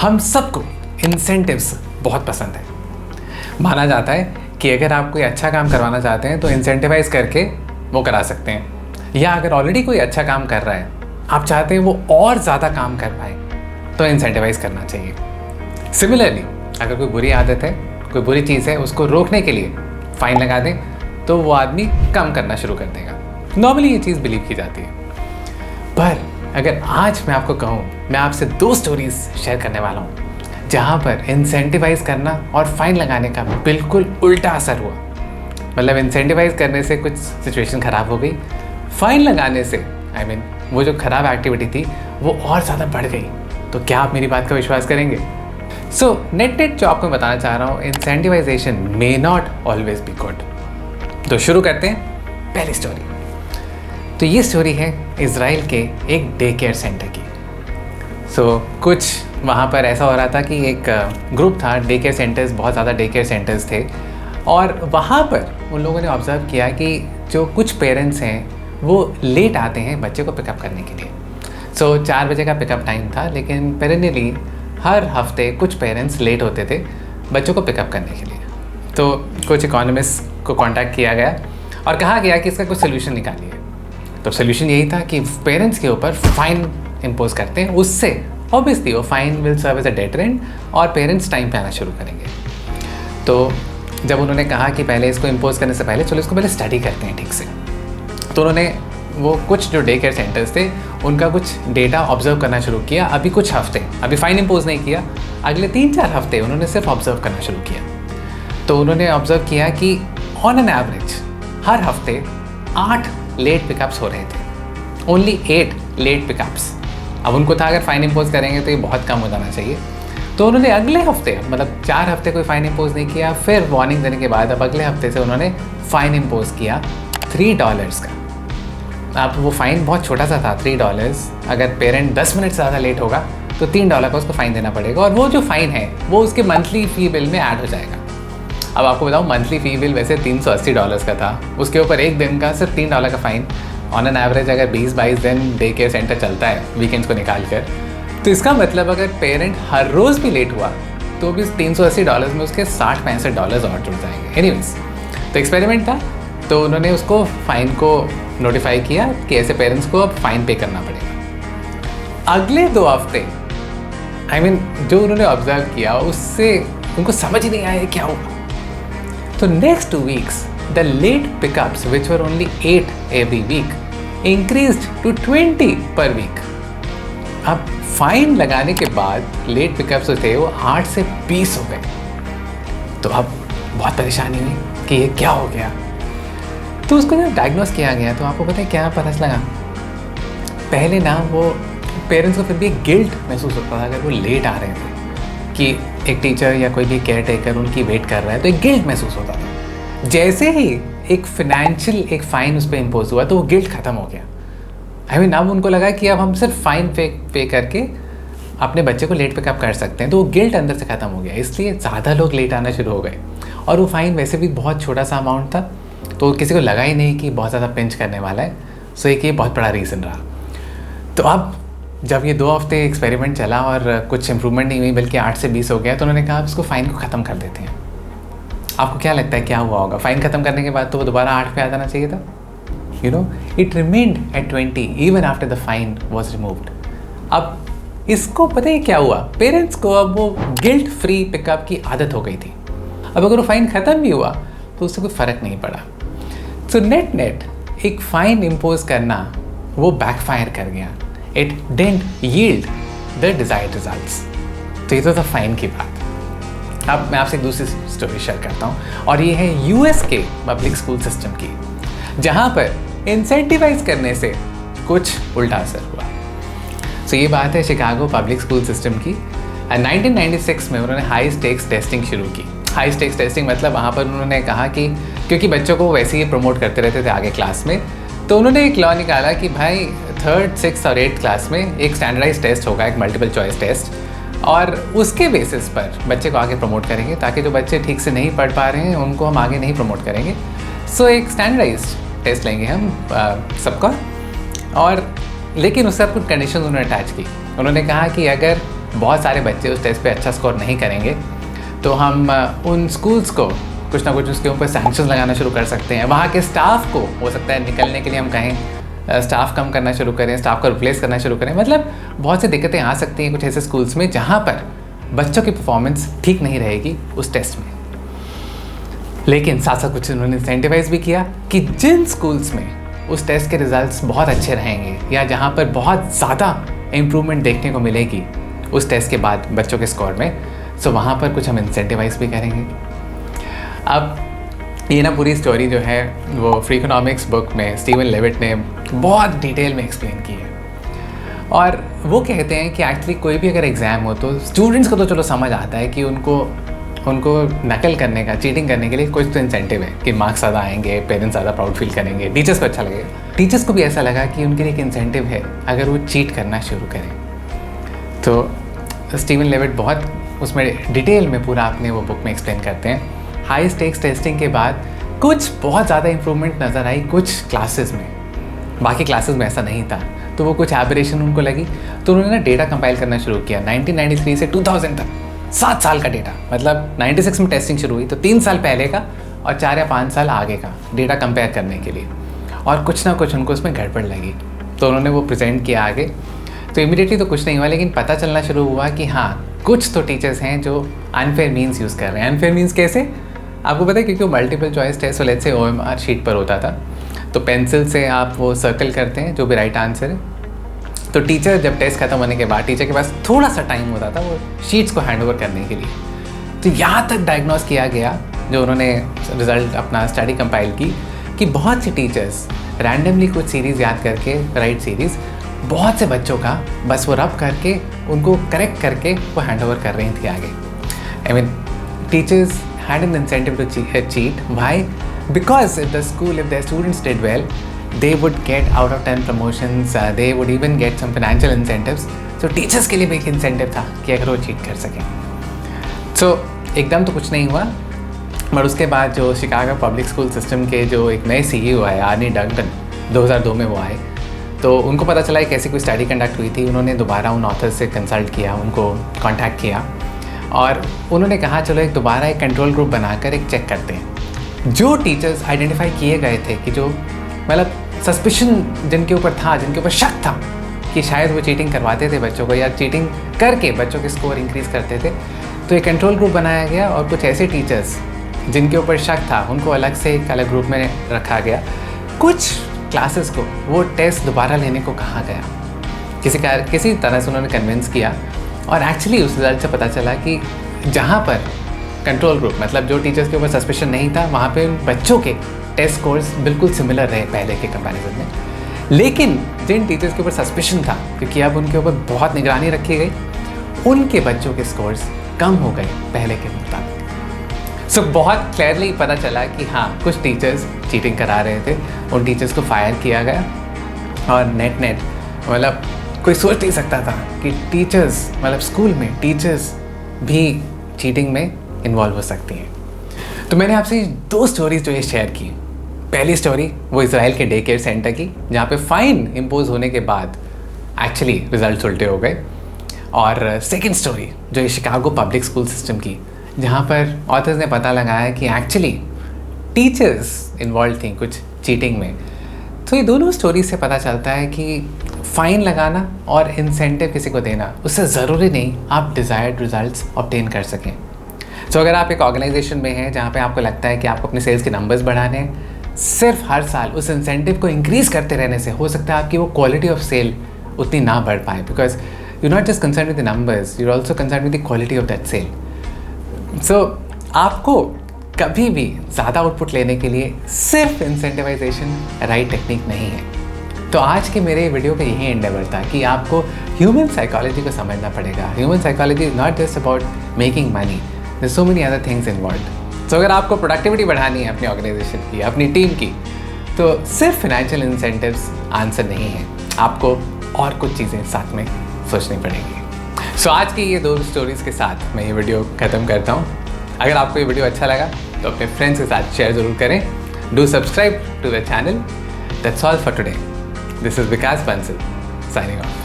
हम सबको इंसेंटिव्स बहुत पसंद है। माना जाता है कि अगर आप कोई अच्छा काम करवाना चाहते हैं तो इंसेंटिवाइज करके वो करा सकते हैं, या अगर ऑलरेडी कोई अच्छा काम कर रहा है, आप चाहते हैं वो और ज़्यादा काम कर पाए, तो इंसेंटिवाइज करना चाहिए। सिमिलरली अगर कोई बुरी आदत है, कोई बुरी चीज़ है, उसको रोकने के लिए फ़ाइन लगा दें तो वो आदमी कम करना शुरू कर देगा। नॉर्मली ये चीज़ बिलीव की जाती है। पर अगर आज मैं आपको कहूँ, मैं आपसे 2 स्टोरीज शेयर करने वाला हूँ जहाँ पर इंसेंटिवाइज करना और फाइन लगाने का बिल्कुल उल्टा असर हुआ। मतलब इंसेंटिवाइज करने से कुछ सिचुएशन ख़राब हो गई, फाइन लगाने से वो जो ख़राब एक्टिविटी थी वो और ज़्यादा बढ़ गई। तो क्या आप मेरी बात का विश्वास करेंगे? सो नेट जो आपको बताना चाह रहा हूँ, incentivisation may not always be good. तो शुरू करते हैं पहली स्टोरी। तो ये स्टोरी है इज़राइल के एक डे केयर सेंटर की। कुछ वहाँ पर ऐसा हो रहा था कि एक ग्रुप था, डे केयर सेंटर्स, बहुत ज़्यादा डे केयर सेंटर्स थे, और वहाँ पर उन लोगों ने ऑब्ज़र्व किया कि जो कुछ पेरेंट्स हैं वो लेट आते हैं बच्चे को पिकअप करने के लिए। 4 बजे का पिकअप टाइम था, लेकिन पेरेंटली हर हफ्ते कुछ पेरेंट्स लेट होते थे बच्चों को पिकअप करने के लिए। तो कुछ इकोनॉमिस्ट को कांटेक्ट किया गया और कहा गया कि इसका कुछ सोल्यूशन निकालिए। तो सोल्यूशन यही था कि पेरेंट्स के ऊपर फ़ाइन इम्पोज करते हैं, उससे ऑब्वियसली वो fine will serve as a deterrent और पेरेंट्स टाइम पे आना शुरू करेंगे। तो जब उन्होंने कहा कि पहले इसको इम्पोज करने से पहले चलो इसको पहले स्टडी करते हैं ठीक से, तो उन्होंने वो कुछ जो डे केयर सेंटर्स थे उनका कुछ डेटा ऑब्जर्व करना शुरू किया। अभी कुछ हफ्ते, अभी फ़ाइन इम्पोज नहीं किया, अगले 3-4 हफ्ते उन्होंने सिर्फ ऑब्जर्व करना शुरू किया। तो उन्होंने ऑब्जर्व किया कि ऑन एन एवरेज हर हफ्ते 8 लेट पिकअप्स हो रहे थे, ओनली 8 लेट पिकअप्स। अब उनको था अगर फ़ाइन इम्पोज करेंगे तो ये बहुत कम हो जाना चाहिए। तो उन्होंने अगले हफ्ते, मतलब 4 हफ्ते कोई फ़ाइन इम्पोज नहीं किया, फिर वार्निंग देने के बाद अब अगले हफ्ते से उन्होंने फ़ाइन इम्पोज किया $3 का। अब वो फ़ाइन बहुत छोटा सा था, $3। अगर पेरेंट 10 मिनट से ज़्यादा लेट होगा तो $3 का उसको फ़ाइन देना पड़ेगा, और वो जो फ़ाइन है वो उसके मंथली फ़ी बिल में ऐड हो जाएगा। अब आपको बताऊँ, मंथली फ़ी बिल वैसे $380 का था, उसके ऊपर एक दिन का सिर्फ $3 का फ़ाइन। ऑन एन एवरेज अगर 20-22 दिन डे केयर सेंटर चलता है वीकेंड्स को निकाल कर, तो इसका मतलब अगर पेरेंट हर रोज़ भी लेट हुआ तो भी $380 में उसके $60-65 और जुड़ जाएंगे। एनीवेज, तो एक्सपेरिमेंट था, तो उन्होंने उसको फ़ाइन को नोटिफाई किया कि ऐसे पेरेंट्स को अब फ़ाइन पे करना पड़ेगा। अगले 2 हफ्ते जो उन्होंने ऑब्जर्व किया उससे उनको समझ ही नहीं आया क्या हुआ। तो next 2 weeks the late pickups, which were only 8 every week, increased to 20 per week. अब फाइन लगाने के बाद लेट पिकअप्स जो थे वो 8 से 20 हो गए। तो अब बहुत परेशानी हुई कि ये क्या हो गया। तो उसको जब डायग्नोस किया गया तो आपको पता है क्या पता लगा? पहले ना वो पेरेंट्स को फिर भी गिल्ट महसूस होता था अगर वो लेट आ रहे थे, कि एक टीचर या कोई भी केयर टेकर उनकी वेट कर रहा है, तो एक गिल्ट महसूस होता था। जैसे ही एक फाइनेंशियल एक फ़ाइन उस पर इम्पोज हुआ तो वो गिल्ट ख़त्म हो गया। अब उनको लगा कि अब हम सिर्फ फ़ाइन पे करके अपने बच्चे को लेट पिकअप कर सकते हैं, तो वो गिल्ट अंदर से ख़त्म हो गया। इसलिए ज़्यादा लोग लेट आना शुरू हो गए, और वो फ़ाइन वैसे भी बहुत छोटा सा अमाउंट था, तो किसी को लगा ही नहीं कि बहुत ज़्यादा पिंच करने वाला है। सो एक ये बहुत बड़ा रीज़न रहा। तो अब जब ये 2 हफ्ते एक्सपेरिमेंट चला और कुछ इंप्रूवमेंट नहीं हुई, बल्कि 8 से 20 हो गया, तो उन्होंने कहा अब इसको फ़ाइन को ख़त्म कर देते हैं। आपको क्या लगता है क्या हुआ होगा? फ़ाइन ख़त्म करने के बाद तो वो दोबारा 8 पे आ जाना चाहिए था। It remained at 20 even after the fine was removed. अब इसको पता है क्या हुआ? पेरेंट्स को अब वो गिल्ट फ्री पिकअप की आदत हो गई थी। अब अगर वो फ़ाइन ख़त्म भी हुआ तो उससे कोई फ़र्क नहीं पड़ा। सो नेट एक फ़ाइन इम्पोज करना वो बैकफायर कर गया। It didn't yield the desired results. तो ये तो था फ़ाइन की बात। अब मैं आपसे एक दूसरी स्टोरी शेयर करता हूँ, और ये है यूएस के पब्लिक स्कूल सिस्टम की, जहाँ पर इंसेंटिवाइज करने से कुछ उल्टा असर हुआ। ये बात है शिकागो पब्लिक स्कूल सिस्टम की। 1996 में उन्होंने हाई स्टेक्स टेस्टिंग शुरू की। हाई स्टेक्स टेस्टिंग मतलब वहाँ पर उन्होंने कहा कि क्योंकि बच्चों को वैसे ही प्रमोट करते रहते थे आगे क्लास में, तो उन्होंने एक लॉ निकाला कि भाई 3rd, 6th और 8th क्लास में एक स्टैंडर्डाइज टेस्ट होगा, एक मल्टीपल चॉइस टेस्ट, और उसके बेसिस पर बच्चे को आगे प्रमोट करेंगे, ताकि जो बच्चे ठीक से नहीं पढ़ पा रहे हैं उनको हम आगे नहीं प्रमोट करेंगे। एक स्टैंडर्डाइज टेस्ट लेंगे हम सबका, और लेकिन उसके साथ कुछ कंडीशन उन्होंने अटैच की। उन्होंने कहा कि अगर बहुत सारे बच्चे उस टेस्ट पे अच्छा स्कोर नहीं करेंगे तो हम उन स्कूल्स को कुछ ना कुछ उसके ऊपर सैंक्शंस लगाना शुरू कर सकते हैं। वहाँ के स्टाफ को हो सकता है निकलने के लिए हम कहें स्टाफ कम करना शुरू करें, स्टाफ को रिप्लेस करना शुरू करें। मतलब बहुत सी दिक्कतें आ सकती हैं कुछ ऐसे स्कूल्स में जहाँ पर बच्चों की परफॉर्मेंस ठीक नहीं रहेगी उस टेस्ट में। लेकिन साथ साथ कुछ उन्होंने इंसेंटिवाइज भी किया कि जिन स्कूल्स में उस टेस्ट के रिजल्ट्स बहुत अच्छे रहेंगे या जहाँ पर बहुत ज़्यादा इम्प्रूवमेंट देखने को मिलेगी उस टेस्ट के बाद बच्चों के स्कोर में, सो वहाँ पर कुछ हम इंसेंटिवाइज भी करेंगे। अब ये ना पूरी स्टोरी जो है वो फ्री इकोनॉमिक्स बुक में स्टीवन लेविट ने बहुत डिटेल में एक्सप्लेन की है। और वो कहते हैं कि एक्चुअली कोई भी अगर एग्ज़ाम हो तो स्टूडेंट्स को तो चलो समझ आता है कि उनको नकल करने का, चीटिंग करने के लिए कुछ तो इंसेंटिव है कि मार्क्स ज़्यादा आएंगे, पेरेंट्स ज़्यादा प्राउड फील करेंगे, टीचर्स को अच्छा लगेगा। टीचर्स को भी ऐसा लगा कि उनके लिए एक इंसेंटिव है अगर वो चीट करना शुरू करें। तो स्टीवन लेविट बहुत उसमें डिटेल में पूरा अपने वो बुक में एक्सप्लेन करते हैं। हाई स्टेक्स टेस्टिंग के बाद कुछ बहुत ज़्यादा इम्प्रूवमेंट नज़र आई कुछ क्लासेस में, बाकी क्लासेस में ऐसा नहीं था। तो वो कुछ एबरेशन उनको लगी तो उन्होंने ना डेटा कंपाइल करना शुरू किया 1993 से 2000 तक, 7 साल का डेटा। मतलब 96 में टेस्टिंग शुरू हुई तो 3 साल पहले का और 4 या 5 साल आगे का डेटा कंपेयर करने के लिए। और कुछ ना कुछ उनको उसमें गड़बड़ लगी तो उन्होंने वो प्रेजेंट किया आगे। तो इमीडिएटली तो कुछ नहीं हुआ, लेकिन पता चलना शुरू हुआ कि हाँ कुछ तो टीचर्स हैं जो अनफेयर मीन्स यूज़ कर रहे हैं। अनफेयर मीन्स कैसे आपको पता है, क्योंकि वो मल्टीपल चॉइस टेस्ट लेट्स से OMR शीट पर होता था तो पेंसिल से आप वो सर्कल करते हैं जो भी राइट आंसर है। तो टीचर जब टेस्ट खत्म होने के बाद टीचर के पास थोड़ा सा टाइम होता था वो शीट्स को हैंड ओवर करने के लिए। तो यहाँ तक डायग्नोस किया गया जो उन्होंने रिज़ल्ट अपना स्टडी कंपाइल की कि बहुत सी टीचर्स रैंडमली कुछ सीरीज़ याद करके, राइट सीरीज़, बहुत से बच्चों का बस वो रब करके उनको करेक्ट करके वो हैंड ओवर कर रही थी आगे। I mean teachers had an incentive to cheat. Why? Because if the school, if their students did well, they would get out of 10 promotions, they would even get some financial incentives. So teachers के लिए भी एक incentive था कि अगर वो cheat कर सकें। So एकदम तो कुछ नहीं हुआ, पर उसके बाद जो शिकागो पब्लिक स्कूल सिस्टम के जो एक नए CEO आए, आर्नी डंकन, 2002 में वो आए, तो उनको पता चला कि कैसी कोई स्टडी कंडक्ट हुई थी। उन्होंने दोबारा उन ऑथर्स से कंसल्ट किया, उनको कॉन्टैक्ट किया और उन्होंने कहा चलो दोबारा एक कंट्रोल ग्रुप बनाकर एक चेक करते हैं। जो टीचर्स आइडेंटिफाई किए गए थे कि जो मतलब सस्पिशन जिनके ऊपर था, जिनके ऊपर शक था कि शायद वो चीटिंग करवाते थे बच्चों को या चीटिंग करके बच्चों के स्कोर इंक्रीज़ करते थे, तो एक कंट्रोल ग्रुप बनाया गया और कुछ ऐसे टीचर्स जिनके ऊपर शक था उनको अलग से एक अलग ग्रुप में रखा गया। कुछ क्लासेस को वो टेस्ट दोबारा लेने को कहा गया, किसी तरह से उन्होंने कन्विंस किया और एक्चुअली उस रिजल्ट से पता चला कि जहाँ पर कंट्रोल ग्रुप मतलब जो टीचर्स के ऊपर सस्पेशन नहीं था वहाँ पे बच्चों के टेस्ट स्कोर्स बिल्कुल सिमिलर रहे पहले के कंपैरिजन में। लेकिन जिन टीचर्स के ऊपर सस्पेशन था, क्योंकि अब उनके ऊपर बहुत निगरानी रखी गई, उनके बच्चों के स्कोर्स कम हो गए पहले के मुताबिक। सो बहुत क्लियरली पता चला कि हाँ कुछ टीचर्स चीटिंग करा रहे थे, उन टीचर्स को फायर किया गया। और नेट मतलब कोई सोच नहीं सकता था कि टीचर्स मतलब स्कूल में टीचर्स भी चीटिंग में इन्वॉल्व हो सकती हैं। तो मैंने आपसे 2 स्टोरीज जो ये शेयर की। पहली स्टोरी वो इजराइल के डे केयर सेंटर की जहाँ पे फ़ाइन इम्पोज होने के बाद एक्चुअली रिजल्ट उल्टे हो गए। और सेकंड स्टोरी जो ये शिकागो पब्लिक स्कूल सिस्टम की, जहाँ पर ऑथर्स ने पता लगाया कि एक्चुअली टीचर्स इन्वॉल्व थी कुछ चीटिंग में। तो ये दोनों स्टोरी से पता चलता है कि फ़ाइन लगाना और इंसेंटिव किसी को देना उससे ज़रूरी नहीं आप डिज़ायर्ड रिजल्ट्स ऑब्टेन कर सकें। तो अगर आप एक ऑर्गेनाइजेशन में हैं जहाँ पे आपको लगता है कि आपको अपने सेल्स के नंबर्स बढ़ाने हैं, सिर्फ हर साल उस इंसेंटिव को इंक्रीज़ करते रहने से हो सकता है आपकी वो क्वालिटी ऑफ सेल उतनी ना बढ़ पाए, because you not just concern with the numbers, you also concern with the quality of that cell. So आपको कभी भी ज़्यादा आउटपुट लेने के लिए सिर्फ इंसेंटिवाइजेशन राइट टेक्निक नहीं है। तो आज के मेरे वीडियो का यही एंडेवर था कि आपको ह्यूमन साइकोलॉजी को समझना पड़ेगा। Human psychology is not just about making money, there so many other things involved. तो अगर आपको प्रोडक्टिविटी बढ़ानी है अपनी ऑर्गेनाइजेशन की, अपनी टीम की, तो सिर्फ फाइनेंशियल इंसेंटिव्स आंसर नहीं है, आपको और कुछ चीज़ें साथ में सोचनी पड़ेंगी। सो आज की ये 2 स्टोरीज़ के साथ मैं ये वीडियो ख़त्म करता हूँ। अगर आपको ये वीडियो अच्छा लगा तो अपने फ्रेंड्स के साथ शेयर ज़रूर करें। Do subscribe to the channel. That's all for today. This is Vikas Bansal signing off.